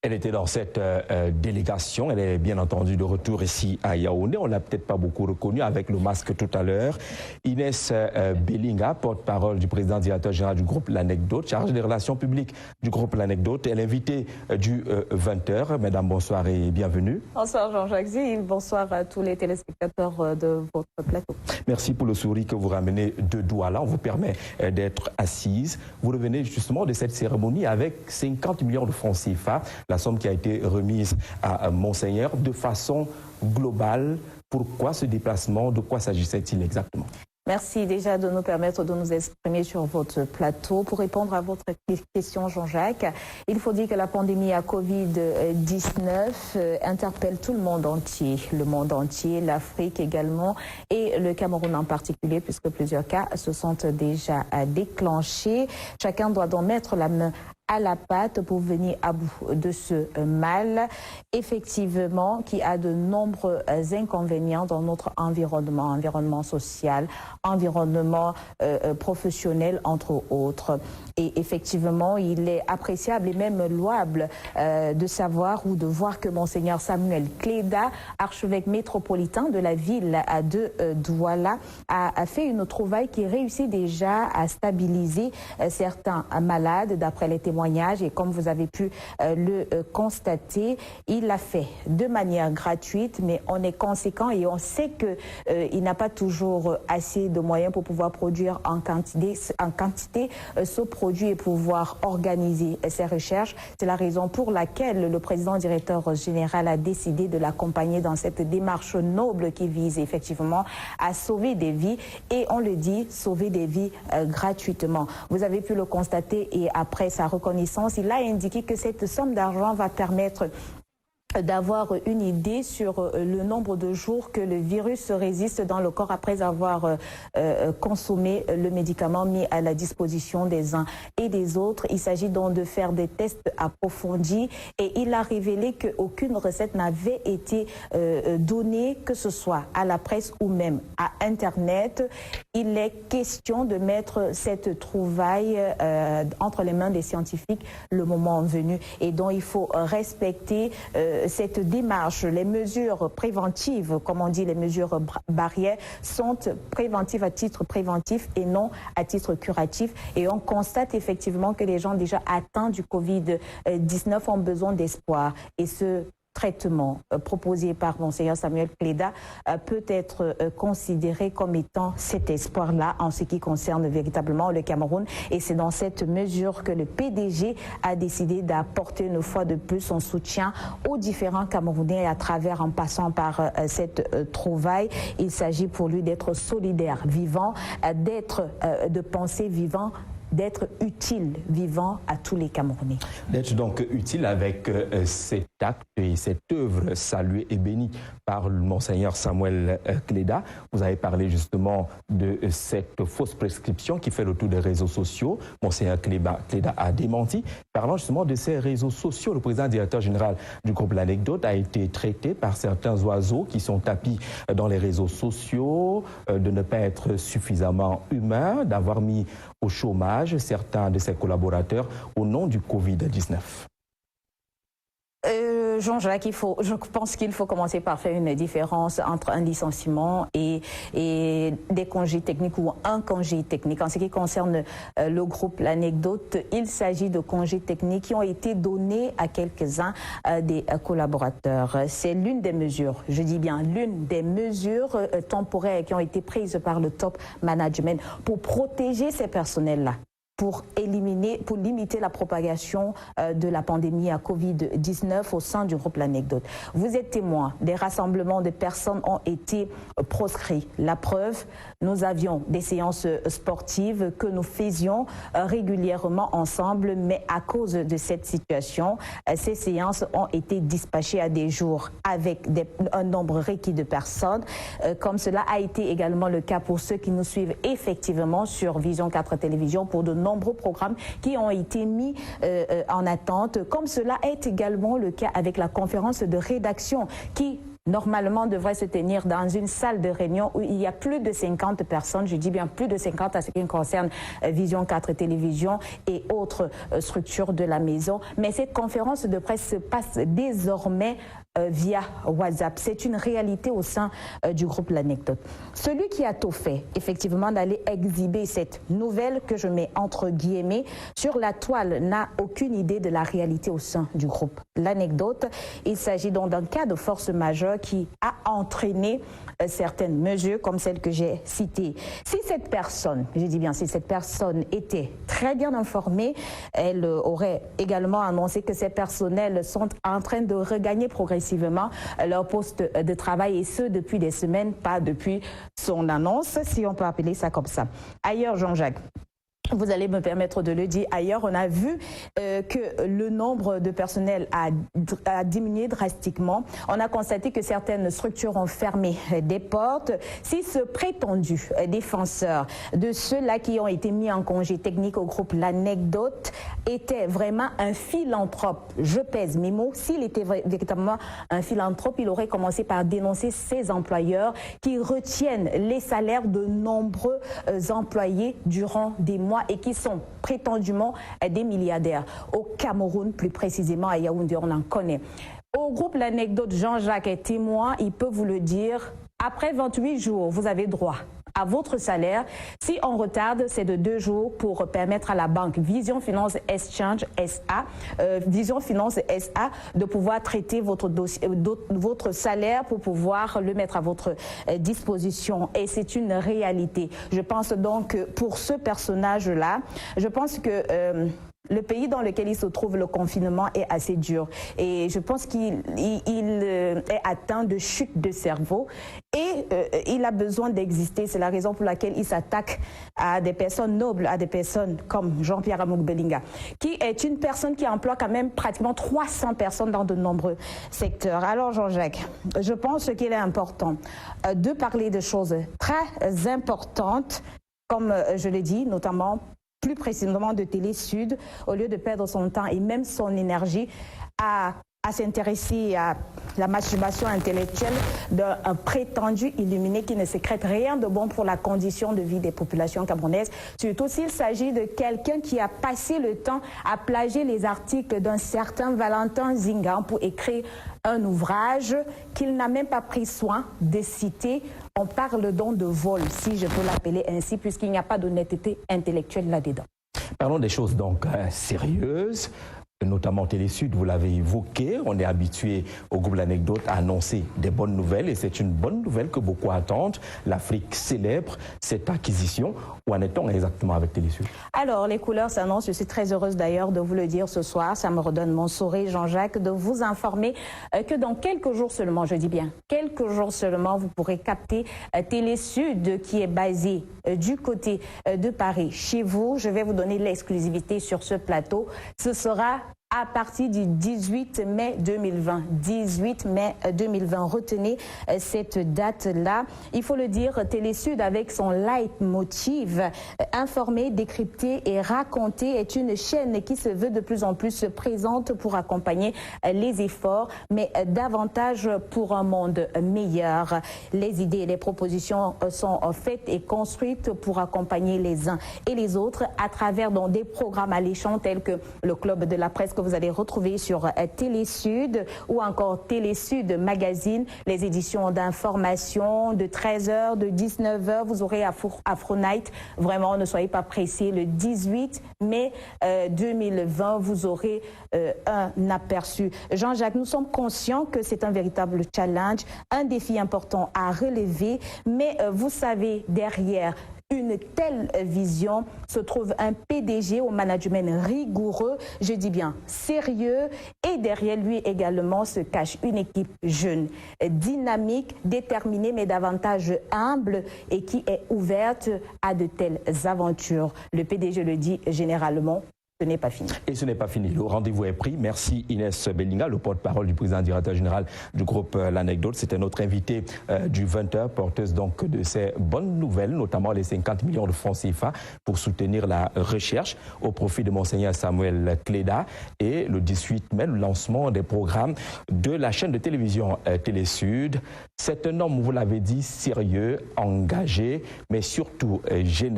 Elle était dans cette délégation, elle est bien entendu de retour ici à Yaoundé. On ne l'a peut-être pas beaucoup reconnue avec le masque tout à l'heure. Inès Bellinga, porte-parole du président directeur général du groupe L'Anecdote, chargée des relations publiques du groupe L'Anecdote. Elle est invitée du 20h. Mesdames, bonsoir et bienvenue. Bonsoir Jean-Jacques Zil, bonsoir à tous les téléspectateurs de votre plateau. Merci pour le sourire que vous ramenez de Douala. On vous permet d'être assise. Vous revenez justement de cette cérémonie avec 50 millions de francs CFA. La somme qui a été remise à Monseigneur de façon globale. Pourquoi ce déplacement? De quoi s'agissait-il exactement? Merci déjà de nous permettre de nous exprimer sur votre plateau. Pour répondre à votre question, Jean-Jacques, il faut dire que la pandémie à Covid-19 interpelle tout le monde entier, l'Afrique également et le Cameroun en particulier, puisque plusieurs cas se sont déjà déclenchés. Chacun doit donc mettre la main à la pâte pour venir à bout de ce mal, effectivement, qui a de nombreux inconvénients dans notre environnement social, environnement professionnel, entre autres. Et effectivement, il est appréciable et même louable de savoir ou de voir que Monseigneur Samuel Cléda, archevêque métropolitain de la ville de Douala, a fait une trouvaille qui réussit déjà à stabiliser certains malades, d'après les témoignages. Et comme vous avez pu le constater, il l'a fait de manière gratuite, mais on est conséquent et on sait qu'il n'a pas toujours assez de moyens pour pouvoir produire en quantité ce produit et pouvoir organiser ses recherches. C'est la raison pour laquelle le président directeur général a décidé de l'accompagner dans cette démarche noble qui vise effectivement à sauver des vies, et on le dit, sauver des vies gratuitement. Vous avez pu le constater, et après sa reconnaissance, il a indiqué que cette somme d'argent va permettre d'avoir une idée sur le nombre de jours que le virus résiste dans le corps après avoir consommé le médicament mis à la disposition des uns et des autres. Il s'agit donc de faire des tests approfondis, et il a révélé qu'aucune recette n'avait été donnée, que ce soit à la presse ou même à Internet. Il est question de mettre cette trouvaille entre les mains des scientifiques le moment venu, et donc il faut respecter cette démarche. Les mesures préventives, comme on dit, les mesures barrières, sont préventives à titre préventif et non à titre curatif. Et on constate effectivement que les gens déjà atteints du Covid-19 ont besoin d'espoir. Et ce traitement proposé par Monseigneur Samuel Cléda peut être considéré comme étant cet espoir-là en ce qui concerne véritablement le Cameroun. Et c'est dans cette mesure que le PDG a décidé d'apporter une fois de plus son soutien aux différents Camerounais à travers, en passant par cette trouvaille. Il s'agit pour lui d'être solidaire, vivant, de penser vivant, d'être utile, vivant à tous les Camerounais. D'être donc utile avec cet acte et cette œuvre saluée et bénie par le Monseigneur Samuel Cléda. Vous avez parlé justement de cette fausse prescription qui fait le tour des réseaux sociaux. Monseigneur Cléda a démenti. Parlant justement de ces réseaux sociaux, le président directeur général du groupe L'Anecdote a été traité par certains oiseaux qui sont tapis dans les réseaux sociaux, de ne pas être suffisamment humain, d'avoir mis au chômage certains de ses collaborateurs au nom du Covid-19. Jean-Jacques, je pense qu'il faut commencer par faire une différence entre un licenciement et des congés techniques ou un congé technique. En ce qui concerne le groupe L'Anecdote, il s'agit de congés techniques qui ont été donnés à quelques-uns des collaborateurs. C'est l'une des mesures, je dis bien l'une des mesures temporaires qui ont été prises par le top management pour protéger ces personnels-là, pour limiter la propagation de la pandémie à Covid-19 au sein du groupe L'Anecdote. Vous êtes témoin, des rassemblements de personnes ont été proscrits. La preuve, nous avions des séances sportives que nous faisions régulièrement ensemble, mais à cause de cette situation, ces séances ont été dispatchées à des jours avec un nombre requis de personnes, comme cela a été également le cas pour ceux qui nous suivent effectivement sur Vision 4 Télévision pour de nombreux programmes qui ont été mis en attente, comme cela est également le cas avec la conférence de rédaction qui normalement devrait se tenir dans une salle de réunion où il y a plus de 50 personnes, je dis bien plus de 50 à ce qui concerne Vision 4 Télévision et autres structures de la maison. Mais cette conférence de presse se passe désormais via WhatsApp. C'est une réalité au sein du groupe L'Anecdote. Celui qui a tout fait, effectivement, d'aller exhiber cette nouvelle que je mets entre guillemets sur la toile n'a aucune idée de la réalité au sein du groupe L'Anecdote. Il s'agit donc d'un cas de force majeure qui a entraîné certaines mesures comme celles que j'ai citées. Si cette personne, je dis bien si cette personne était très bien informée, elle aurait également annoncé que ces personnels sont en train de regagner progressivement leur poste de travail et ce depuis des semaines, pas depuis son annonce, si on peut appeler ça comme ça. Ailleurs, Jean-Jacques, vous allez me permettre de le dire, ailleurs, on a vu que le nombre de personnels a diminué drastiquement. On a constaté que certaines structures ont fermé des portes. Si ce prétendu défenseur de ceux-là qui ont été mis en congé technique au groupe L'Anecdote était vraiment un philanthrope, je pèse mes mots, s'il était véritablement un philanthrope, il aurait commencé par dénoncer ses employeurs qui retiennent les salaires de nombreux employés durant des mois et qui sont prétendument des milliardaires. Au Cameroun, plus précisément à Yaoundé, on en connaît. Au groupe L'Anecdote, Jean-Jacques est témoin, il peut vous le dire. Après 28 jours, vous avez droit à votre salaire. Si on retarde, c'est de 2 jours pour permettre à la banque Vision Finance Exchange SA, Vision Finance SA, de pouvoir traiter votre dossier, votre salaire pour pouvoir le mettre à votre disposition. Et c'est une réalité. Je pense donc que pour ce personnage-là, je pense que le pays dans lequel il se trouve, le confinement est assez dur. Et je pense qu'il est atteint de chute de cerveau et il a besoin d'exister. C'est la raison pour laquelle il s'attaque à des personnes nobles, à des personnes comme Jean-Pierre Amouk-Belinga, qui est une personne qui emploie quand même pratiquement 300 personnes dans de nombreux secteurs. Alors Jean-Jacques, je pense qu'il est important de parler de choses très importantes, comme je l'ai dit, notamment plus précisément de Télé Sud, au lieu de perdre son temps et même son énergie à s'intéresser à la masturbation intellectuelle d'un prétendu illuminé qui ne sécrète rien de bon pour la condition de vie des populations camerounaises, surtout s'il s'agit de quelqu'un qui a passé le temps à plagier les articles d'un certain Valentin Zinga pour écrire un ouvrage qu'il n'a même pas pris soin de citer. On parle donc de vol, si je peux l'appeler ainsi, puisqu'il n'y a pas d'honnêteté intellectuelle là-dedans. Parlons des choses donc sérieuses. Notamment Télé Sud, vous l'avez évoqué, on est habitué au groupe L'Anecdote à annoncer des bonnes nouvelles et c'est une bonne nouvelle que beaucoup attendent. L'Afrique célèbre cette acquisition. Où en est-on exactement avec Télé Sud? Alors, les couleurs s'annoncent. Je suis très heureuse d'ailleurs de vous le dire ce soir. Ça me redonne mon sourire, Jean-Jacques, de vous informer que dans quelques jours seulement, je dis bien quelques jours seulement, vous pourrez capter Télé Sud qui est basée du côté de Paris. Chez vous, je vais vous donner l'exclusivité sur ce plateau. Ce sera à partir du 18 mai 2020. 18 mai 2020. Retenez cette date-là. Il faut le dire, Télé Sud, avec son leitmotiv, informer, décrypter et raconter, est une chaîne qui se veut de plus en plus présente pour accompagner les efforts, mais davantage pour un monde meilleur. Les idées et les propositions sont faites et construites pour accompagner les uns et les autres à travers donc, des programmes alléchants tels que le Club de la Presse que vous allez retrouver sur Télé Sud ou encore Télé Sud Magazine, les éditions d'information de 13h, de 19h. Vous aurez Afro Night. Vraiment, ne soyez pas pressés. Le 18 mai 2020, vous aurez un aperçu. Jean-Jacques, nous sommes conscients que c'est un véritable challenge, un défi important à relever, mais vous savez, derrière une telle vision se trouve un PDG au management rigoureux, je dis bien sérieux, et derrière lui également se cache une équipe jeune, dynamique, déterminée, mais davantage humble et qui est ouverte à de telles aventures. Le PDG le dit généralement, ce n'est pas fini. Et ce n'est pas fini. Le rendez-vous est pris. Merci Inès Bellinga, le porte-parole du président directeur général du groupe L'Anecdote. C'était notre invitée du 20h, porteuse donc de ces bonnes nouvelles, notamment les 50 millions de francs CFA pour soutenir la recherche au profit de Monseigneur Samuel Cléda. Et le 18 mai, le lancement des programmes de la chaîne de télévision Télé Sud. C'est un homme, vous l'avez dit, sérieux, engagé, mais surtout généreux.